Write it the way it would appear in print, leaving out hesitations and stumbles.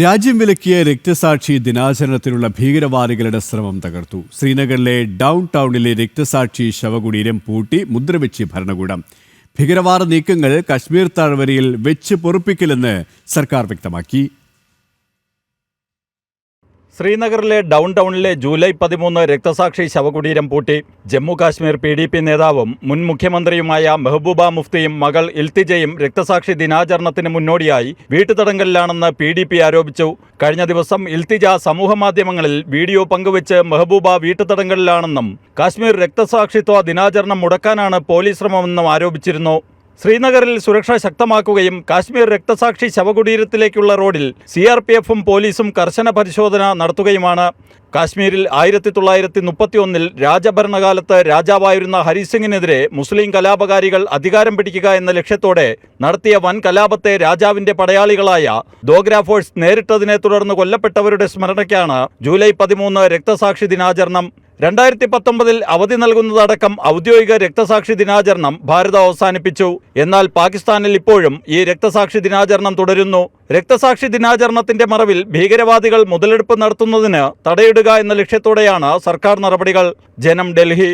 രാജ്യം വിലക്കിയ രക്തസാക്ഷി ദിനാചരണത്തിനുള്ള ഭീകരവാദികളുടെ ശ്രമം തകർത്തു. ശ്രീനഗറിലെ ഡൗൺ ടൗണിലെ രക്തസാക്ഷി ശവകുടീരം പൂട്ടി മുദ്രവെച്ച് ഭരണകൂടം. ഭീകരവാദ നീക്കങ്ങൾ കശ്മീർ താഴ്വരയിൽ വെച്ച് പൊറുപ്പിക്കില്ലെന്ന് സർക്കാർ വ്യക്തമാക്കി. ശ്രീനഗറിലെ ഡൗൺ ടൗണിലെ ജൂലൈ 13 രക്തസാക്ഷി ശവകുടീരം പൂട്ടി. ജമ്മു കാശ്മീർ PDP നേതാവും മുൻ മുഖ്യമന്ത്രിയുമായ മെഹബൂബ മുഫ്തിയും മകൾ ഇൽത്തിജയും രക്തസാക്ഷി ദിനാചരണത്തിന് മുന്നോടിയായി വീട്ടുതടങ്കലിലാണെന്ന് PDP ആരോപിച്ചു. കഴിഞ്ഞ ദിവസം ഇൽത്തിജ സമൂഹമാധ്യമങ്ങളിൽ വീഡിയോ പങ്കുവച്ച് മെഹബൂബ വീട്ടുതടങ്കലിലാണെന്നും കാശ്മീർ രക്തസാക്ഷിത്വ ദിനാചരണം മുടക്കാനാണ് പോലീസ് ശ്രമമെന്നും ആരോപിച്ചിരുന്നു. ശ്രീനഗറിൽ സുരക്ഷ ശക്തമാക്കുകയും കാശ്മീർ രക്തസാക്ഷി ശവകുടീരത്തിലേക്കുള്ള റോഡിൽ CRPFും പോലീസും കർശന പരിശോധന നടത്തുകയുമാണ്. കാശ്മീരിൽ 1931 രാജഭരണകാലത്ത് രാജാവായിരുന്ന ഹരിസിംഗിനെതിരെ മുസ്ലിം കലാപകാരികൾ അധികാരം പിടിക്കുക എന്ന ലക്ഷ്യത്തോടെ നടത്തിയ വൻ കലാപത്തെ രാജാവിന്റെ പടയാളികളായ ദോഗ്ര ഫോഴ്സ് നേരിട്ടതിനെ തുടർന്ന് കൊല്ലപ്പെട്ടവരുടെ സ്മരണയ്ക്കാണ് ജൂലൈ 13 രക്തസാക്ഷി ദിനാചരണം. 2019 അവധി നൽകുന്നതടക്കം ഔദ്യോഗിക രക്തസാക്ഷി ദിനാചരണം ഭാരതം അവസാനിപ്പിച്ചു. എന്നാൽ പാകിസ്ഥാനിൽ ഇപ്പോഴും ഈ രക്തസാക്ഷി ദിനാചരണം തുടരുന്നു. രക്തസാക്ഷി ദിനാചരണത്തിന്റെ മറവിൽ ഭീകരവാദികൾ മുതലെടുപ്പ് നടത്തുന്നതിന് തടയിടുക എന്ന ലക്ഷ്യത്തോടെയാണ് സർക്കാർ നടപടികൾ. ജനം, ഡൽഹി.